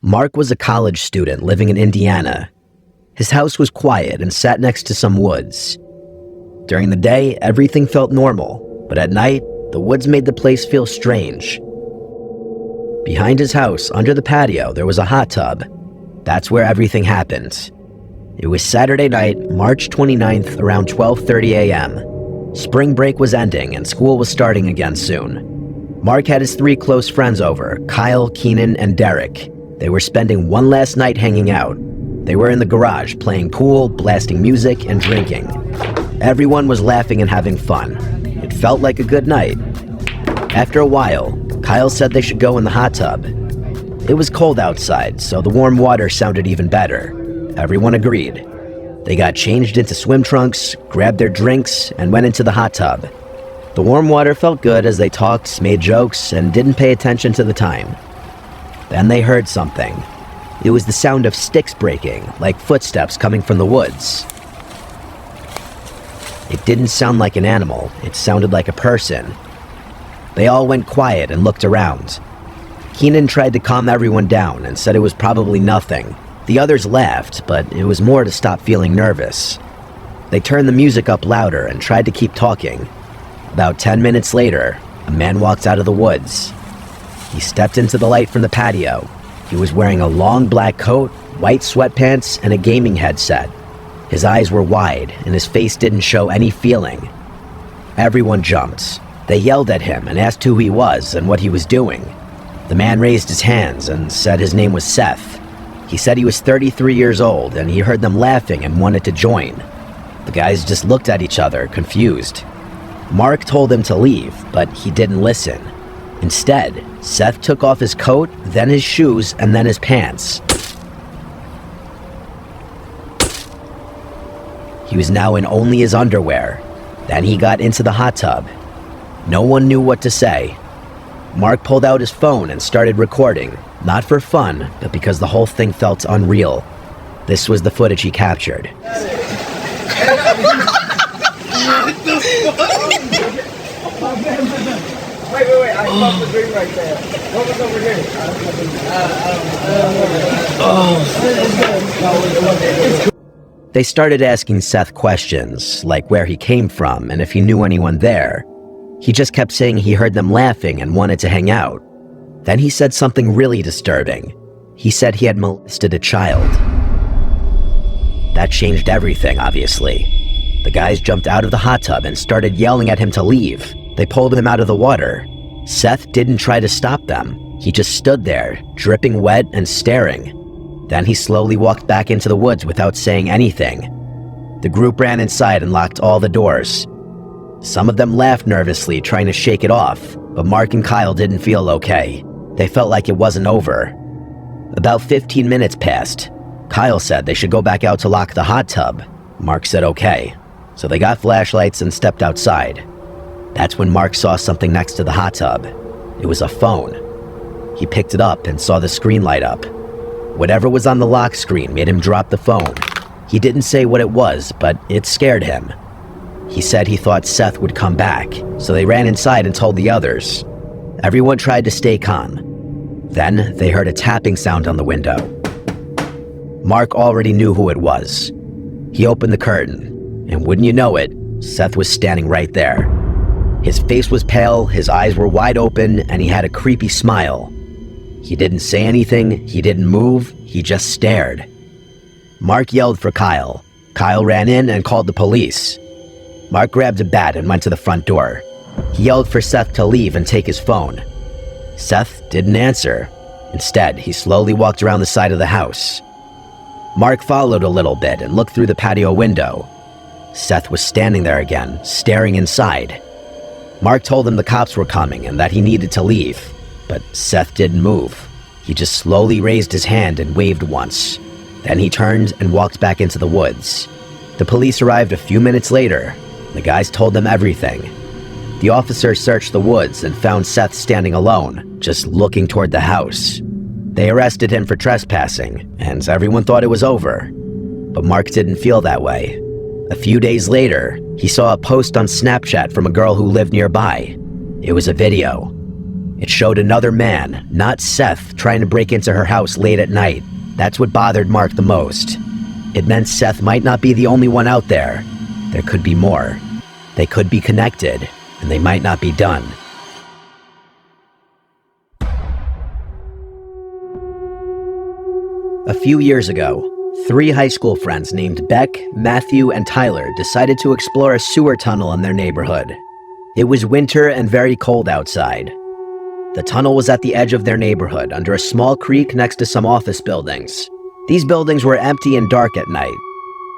Mark was a college student living in Indiana. His house was quiet and sat next to some woods. During the day, everything felt normal, but at night, the woods made the place feel strange. Behind his house, under the patio, there was a hot tub. That's where everything happened. It was Saturday night, March 29th, around 12:30 a.m. Spring break was ending and school was starting again soon. Mark had his 3 close friends over, Kyle, Keenan, and Derek. They were spending one last night hanging out. They were in the garage, playing pool, blasting music, and drinking. Everyone was laughing and having fun. It felt like a good night. After a while, Kyle said they should go in the hot tub. It was cold outside, so the warm water sounded even better. Everyone agreed. They got changed into swim trunks, grabbed their drinks, and went into the hot tub. The warm water felt good as they talked, made jokes, and didn't pay attention to the time. Then they heard something. It was the sound of sticks breaking, like footsteps coming from the woods. It didn't sound like an animal, it sounded like a person. They all went quiet and looked around. Keenan tried to calm everyone down and said it was probably nothing. The others laughed, but it was more to stop feeling nervous. They turned the music up louder and tried to keep talking. About 10 minutes later, a man walked out of the woods. He stepped into the light from the patio. He was wearing a long black coat, white sweatpants, and a gaming headset. His eyes were wide, and his face didn't show any feeling. Everyone jumped. They yelled at him and asked who he was and what he was doing. The man raised his hands and said his name was Seth. He said he was 33 years old, and he heard them laughing and wanted to join. The guys just looked at each other, confused. Mark told him to leave, but he didn't listen. Instead, Seth took off his coat, then his shoes, and then his pants. He was now in only his underwear. Then he got into the hot tub. No one knew what to say. Mark pulled out his phone and started recording, not for fun, but because the whole thing felt unreal. This was the footage he captured. Wait, I fucked the drink right there. What was over here? They started asking Seth questions, like where he came from and if he knew anyone there. He just kept saying he heard them laughing and wanted to hang out. Then he said something really disturbing. He said he had molested a child. That changed everything, obviously. The guys jumped out of the hot tub and started yelling at him to leave. They pulled him out of the water. Seth didn't try to stop them. He just stood there, dripping wet and staring. Then he slowly walked back into the woods without saying anything. The group ran inside and locked all the doors. Some of them laughed nervously, trying to shake it off, but Mark and Kyle didn't feel okay. They felt like it wasn't over. About 15 minutes passed. Kyle said they should go back out to lock the hot tub. Mark said okay. So they got flashlights and stepped outside. That's when Mark saw something next to the hot tub. It was a phone. He picked it up and saw the screen light up. Whatever was on the lock screen made him drop the phone. He didn't say what it was, but it scared him. He said he thought Seth would come back, so they ran inside and told the others. Everyone tried to stay calm. Then they heard a tapping sound on the window. Mark already knew who it was. He opened the curtain, and wouldn't you know it, Seth was standing right there. His face was pale, his eyes were wide open, and he had a creepy smile. He didn't say anything, he didn't move, he just stared. Mark yelled for Kyle. Kyle ran in and called the police. Mark grabbed a bat and went to the front door. He yelled for Seth to leave and take his phone. Seth didn't answer. Instead, he slowly walked around the side of the house. Mark followed a little bit and looked through the patio window. Seth was standing there again, staring inside. Mark told him the cops were coming and that he needed to leave, but Seth didn't move. He just slowly raised his hand and waved once. Then he turned and walked back into the woods. The police arrived a few minutes later. The guys told them everything. The officers searched the woods and found Seth standing alone, just looking toward the house. They arrested him for trespassing, and everyone thought it was over. But Mark didn't feel that way. A few days later, he saw a post on Snapchat from a girl who lived nearby. It was a video. It showed another man, not Seth, trying to break into her house late at night. That's what bothered Mark the most. It meant Seth might not be the only one out there. There could be more. They could be connected, and they might not be done. A few years ago, 3 high school friends named Beck, Matthew, and Tyler decided to explore a sewer tunnel in their neighborhood. It was winter and very cold outside. The tunnel was at the edge of their neighborhood, under a small creek next to some office buildings. These buildings were empty and dark at night.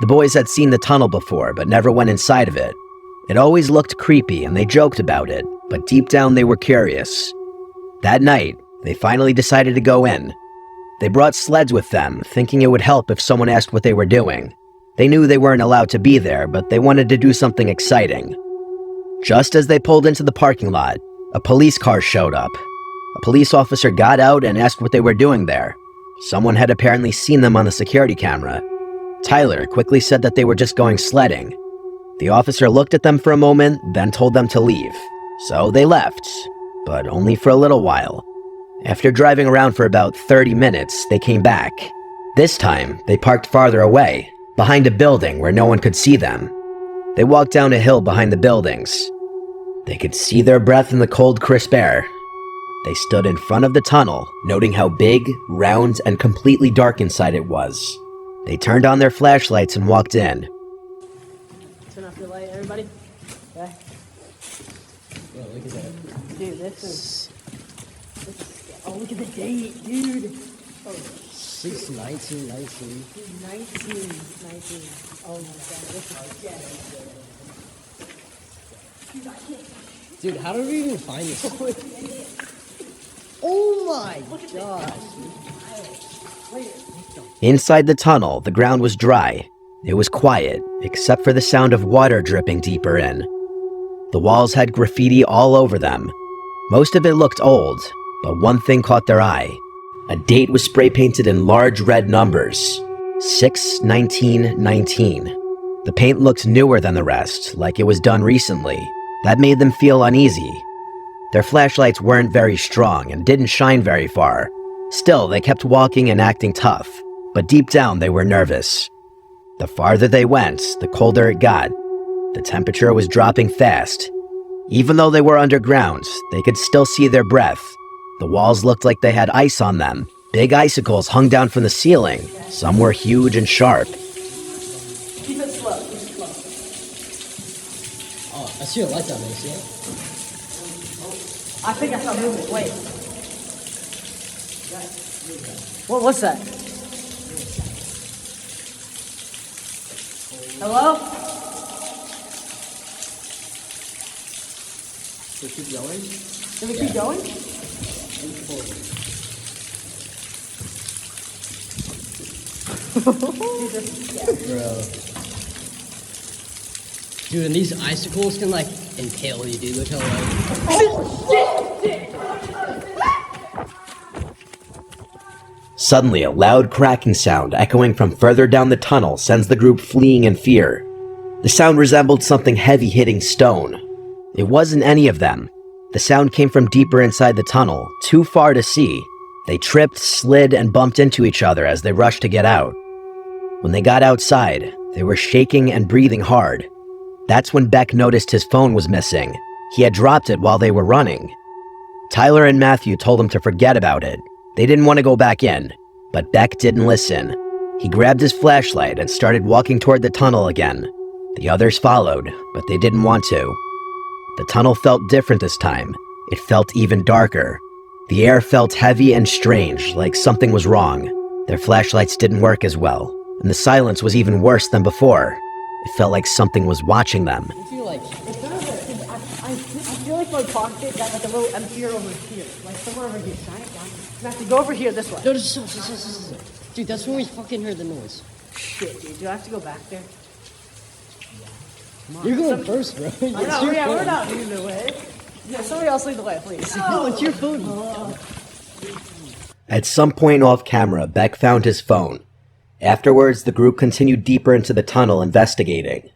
The boys had seen the tunnel before, but never went inside of it. It always looked creepy, and they joked about it, but deep down they were curious. That night, they finally decided to go in. They brought sleds with them, thinking it would help if someone asked what they were doing. They knew they weren't allowed to be there, but they wanted to do something exciting. Just as they pulled into the parking lot, a police car showed up. A police officer got out and asked what they were doing there. Someone had apparently seen them on the security camera. Tyler quickly said that they were just going sledding. The officer looked at them for a moment, then told them to leave. So they left, but only for a little while. After driving around for about 30 minutes, they came back. This time, they parked farther away, behind a building where no one could see them. They walked down a hill behind the buildings. They could see their breath in the cold, crisp air. They stood in front of the tunnel, noting how big, round, and completely dark inside it was. They turned on their flashlights and walked in. Turn off your light, everybody. Okay. Yeah, look at that. Dude, this is oh, look at the date, dude. Oh, 6/19/19. dude, 19. Oh my god, this is Dude, I can't. Dude, how did we even find this? Oh my gosh. Inside the tunnel, the ground was dry. It was quiet, except for the sound of water dripping deeper in. The walls had graffiti all over them. Most of it looked old, but one thing caught their eye. A date was spray painted in large red numbers. 6/19/19. The paint looked newer than the rest, like it was done recently. That made them feel uneasy. Their flashlights weren't very strong and didn't shine very far. Still, they kept walking and acting tough, but deep down they were nervous. The farther they went, the colder it got. The temperature was dropping fast. Even though they were underground, they could still see their breath. The walls looked like they had ice on them. Big icicles hung down from the ceiling. Some were huge and sharp. Keep it slow, keep it slow. Oh, I see a light down there, see it? I think I saw movement, wait. What was that? Hello? So keep going? Can we keep going? Bro. Dude, and these icicles can like impale you, dude. Look how Suddenly, a loud cracking sound echoing from further down the tunnel sends the group fleeing in fear. The sound resembled something heavy hitting stone. It wasn't any of them. The sound came from deeper inside the tunnel, too far to see. They tripped, slid, and bumped into each other as they rushed to get out. When they got outside, they were shaking and breathing hard. That's when Beck noticed his phone was missing. He had dropped it while they were running. Tyler and Matthew told him to forget about it. They didn't want to go back in, but Beck didn't listen. He grabbed his flashlight and started walking toward the tunnel again. The others followed, but they didn't want to. The tunnel felt different this time. It felt even darker. The air felt heavy and strange, like something was wrong. Their flashlights didn't work as well, and the silence was even worse than before. It felt like something was watching them. I feel like I feel like my pocket got like a little emptier over here. Like somewhere over here. Shine it down. I have to go over here this way. no, dude, that's when we fucking heard the noise. Shit, dude. Do I have to go back there? You're going first, bro. I know, yeah, we're not leading the way. Yeah, somebody else lead the way, please. No, it's your phone. At some point off camera, Beck found his phone. Afterwards, the group continued deeper into the tunnel investigating.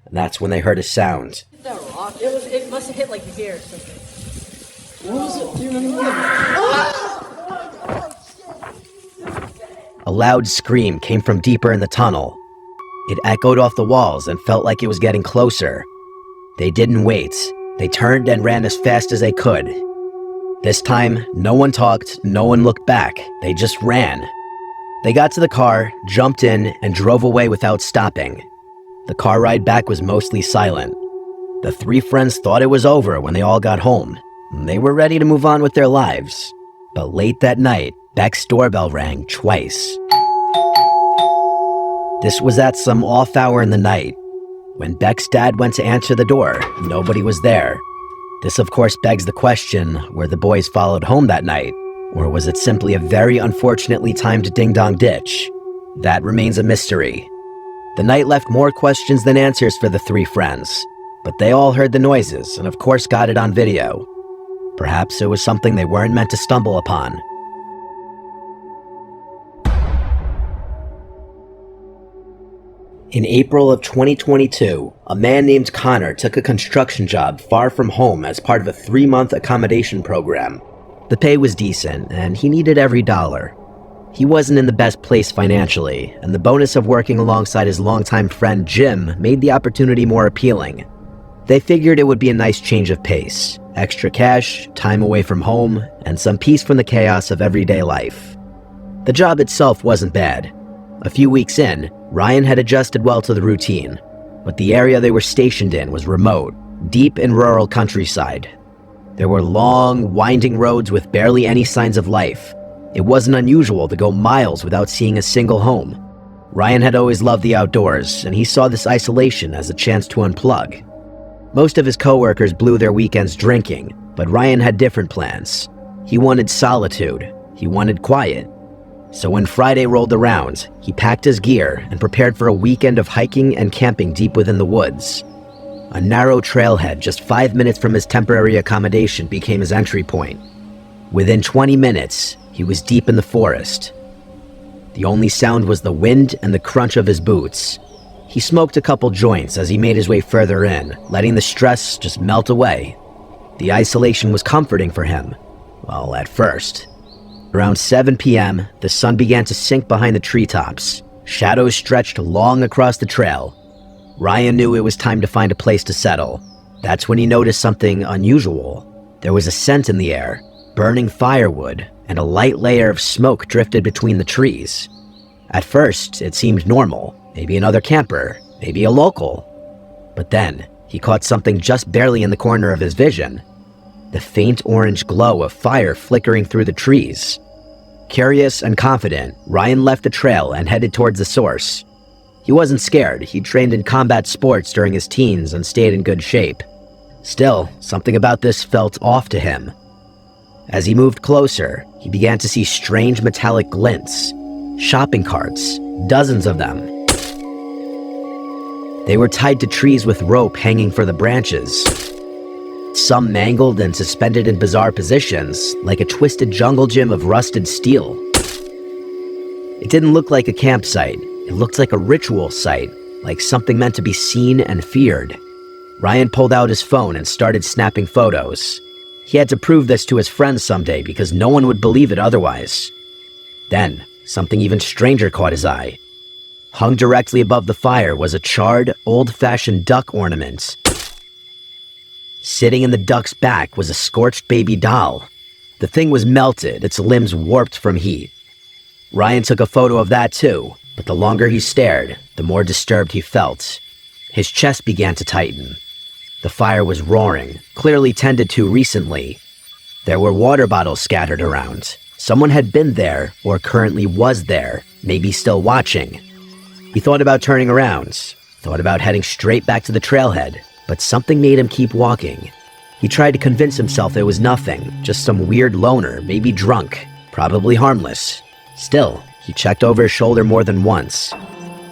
And that's when they heard a sound. That rock. It must have hit like here or something. What was it? Do you remember what A loud scream came from deeper in the tunnel. It echoed off the walls and felt like it was getting closer. They didn't wait. They turned and ran as fast as they could. This time, no one talked, no one looked back. They just ran. They got to the car, jumped in, and drove away without stopping. The car ride back was mostly silent. The three friends thought it was over when they all got home. They were ready to move on with their lives. But late that night, Beck's doorbell rang twice. This was at some off hour in the night. When Beck's dad went to answer the door, nobody was there. This of course begs the question, were the boys followed home that night? Or was it simply a very unfortunately timed ding-dong ditch? That remains a mystery. The night left more questions than answers for the three friends, but they all heard the noises and of course got it on video. Perhaps it was something they weren't meant to stumble upon. In April of 2022, a man named Connor took a construction job far from home as part of a 3-month accommodation program. The pay was decent, and he needed every dollar. He wasn't in the best place financially, and the bonus of working alongside his longtime friend Jim made the opportunity more appealing. They figured it would be a nice change of pace, extra cash, time away from home, and some peace from the chaos of everyday life. The job itself wasn't bad. A few weeks in, Ryan had adjusted well to the routine, but the area they were stationed in was remote, deep in rural countryside. There were long, winding roads with barely any signs of life. It wasn't unusual to go miles without seeing a single home. Ryan had always loved the outdoors, and he saw this isolation as a chance to unplug. Most of his coworkers blew their weekends drinking, but Ryan had different plans. He wanted solitude. He wanted quiet. So when Friday rolled around, he packed his gear and prepared for a weekend of hiking and camping deep within the woods. A narrow trailhead just 5 minutes from his temporary accommodation became his entry point. Within 20 minutes, he was deep in the forest. The only sound was the wind and the crunch of his boots. He smoked a couple joints as he made his way further in, letting the stress just melt away. The isolation was comforting for him. Well, at first. Around 7 p.m., the sun began to sink behind the treetops. Shadows stretched long across the trail. Ryan knew it was time to find a place to settle. That's when he noticed something unusual. There was a scent in the air, burning firewood, and a light layer of smoke drifted between the trees. At first, it seemed normal. Maybe another camper, maybe a local. But then, he caught something just barely in the corner of his vision. The faint orange glow of fire flickering through the trees. Curious and confident, Ryan left the trail and headed towards the source. He wasn't scared. He'd trained in combat sports during his teens and stayed in good shape. Still, something about this felt off to him. As he moved closer, he began to see strange metallic glints. Shopping carts, dozens of them. They were tied to trees with rope hanging for the branches. Some mangled and suspended in bizarre positions, like a twisted jungle gym of rusted steel. It didn't look like a campsite. It looked like a ritual site, like something meant to be seen and feared. Ryan pulled out his phone and started snapping photos. He had to prove this to his friends someday because no one would believe it otherwise. Then, something even stranger caught his eye. Hung directly above the fire was a charred, old-fashioned duck ornament. Sitting in the duck's back was a scorched baby doll. The thing was melted, its limbs warped from heat. Ryan took a photo of that too, but the longer he stared, the more disturbed he felt. His chest began to tighten. The fire was roaring, clearly tended to recently. There were water bottles scattered around. Someone had been there, or currently was there, maybe still watching. He thought about turning around, thought about heading straight back to the trailhead, but something made him keep walking. He tried to convince himself it was nothing, just some weird loner, maybe drunk, probably harmless. Still, he checked over his shoulder more than once.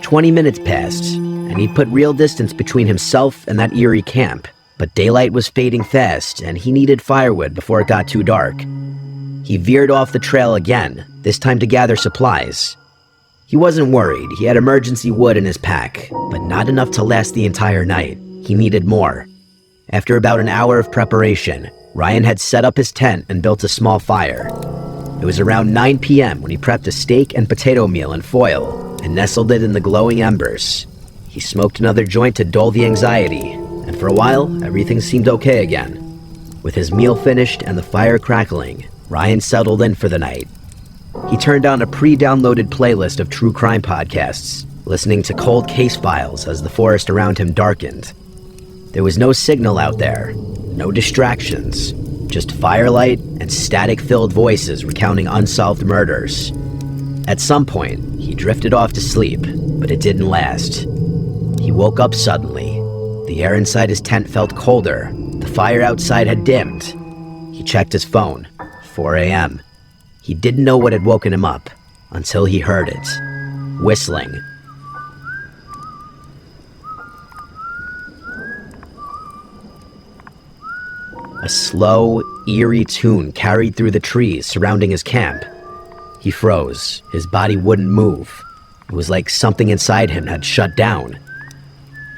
20 minutes passed, and he'd put real distance between himself and that eerie camp, but daylight was fading fast, and he needed firewood before it got too dark. He veered off the trail again, this time to gather supplies. He wasn't worried. He had emergency wood in his pack, but not enough to last the entire night. He needed more. After about an hour of preparation, Ryan had set up his tent and built a small fire. It was around 9 p.m. when he prepped a steak and potato meal in foil and nestled it in the glowing embers. He smoked another joint to dull the anxiety, and for a while, everything seemed okay again. With his meal finished and the fire crackling, Ryan settled in for the night. He turned on a pre-downloaded playlist of true crime podcasts, listening to cold case files as the forest around him darkened. There was no signal out there, no distractions, just firelight and static-filled voices recounting unsolved murders. At some point, he drifted off to sleep, but it didn't last. He woke up suddenly. The air inside his tent felt colder. The fire outside had dimmed. He checked his phone. 4 a.m. He didn't know what had woken him up until he heard it. Whistling. A slow, eerie tune carried through the trees surrounding his camp. He froze. His body wouldn't move. It was like something inside him had shut down.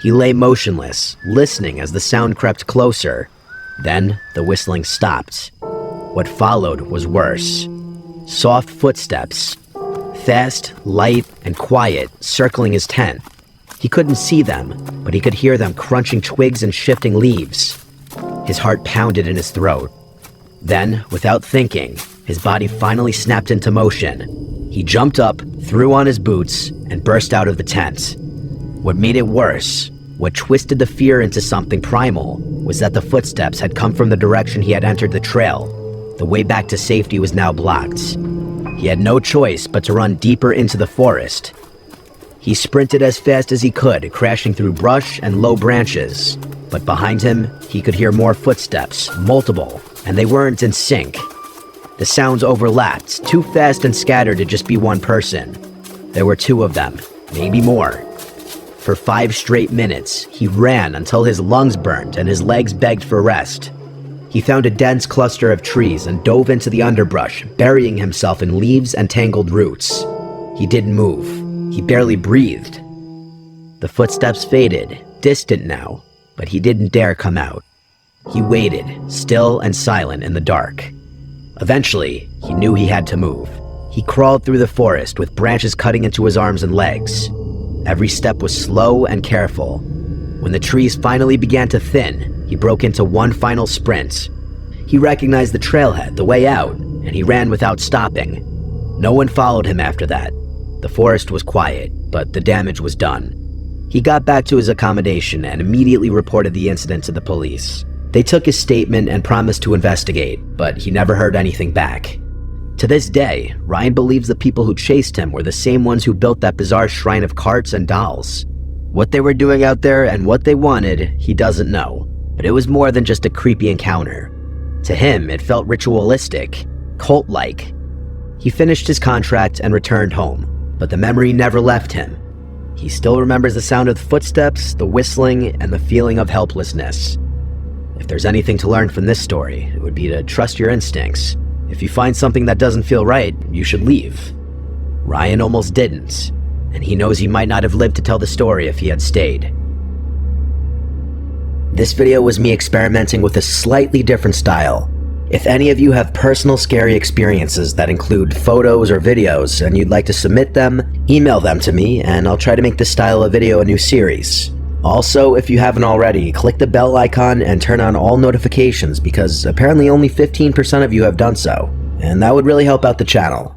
He lay motionless, listening as the sound crept closer. Then the whistling stopped. What followed was worse. Soft footsteps. Fast, light, and quiet, circling his tent. He couldn't see them, but he could hear them crunching twigs and shifting leaves. His heart pounded in his throat. Then, without thinking, his body finally snapped into motion. He jumped up, threw on his boots, and burst out of the tent. What made it worse, what twisted the fear into something primal, was that the footsteps had come from the direction he had entered the trail. The way back to safety was now blocked. He had no choice but to run deeper into the forest. He sprinted as fast as he could, crashing through brush and low branches. But behind him, he could hear more footsteps, multiple, and they weren't in sync. The sounds overlapped, too fast and scattered to just be one person. There were two of them, maybe more. For 5 straight minutes, he ran until his lungs burned and his legs begged for rest. He found a dense cluster of trees and dove into the underbrush, burying himself in leaves and tangled roots. He didn't move. He barely breathed. The footsteps faded, distant now, but he didn't dare come out. He waited, still and silent in the dark. Eventually, he knew he had to move. He crawled through the forest with branches cutting into his arms and legs. Every step was slow and careful. When the trees finally began to thin, he broke into one final sprint. He recognized the trailhead, the way out, and he ran without stopping. No one followed him after that. The forest was quiet, but the damage was done. He got back to his accommodation and immediately reported the incident to the police. They took his statement and promised to investigate, but he never heard anything back. To this day, Ryan believes the people who chased him were the same ones who built that bizarre shrine of carts and dolls. What they were doing out there and what they wanted, he doesn't know, but it was more than just a creepy encounter. To him, it felt ritualistic, cult-like. He finished his contract and returned home, but the memory never left him. He still remembers the sound of the footsteps, the whistling, and the feeling of helplessness. If there's anything to learn from this story, it would be to trust your instincts. If you find something that doesn't feel right, you should leave. Ryan almost didn't, and he knows he might not have lived to tell the story if he had stayed. This video was me experimenting with a slightly different style. If any of you have personal scary experiences that include photos or videos and you'd like to submit them, email them to me and I'll try to make this style of video a new series. Also, if you haven't already, click the bell icon and turn on all notifications because apparently only 15% of you have done so, and that would really help out the channel.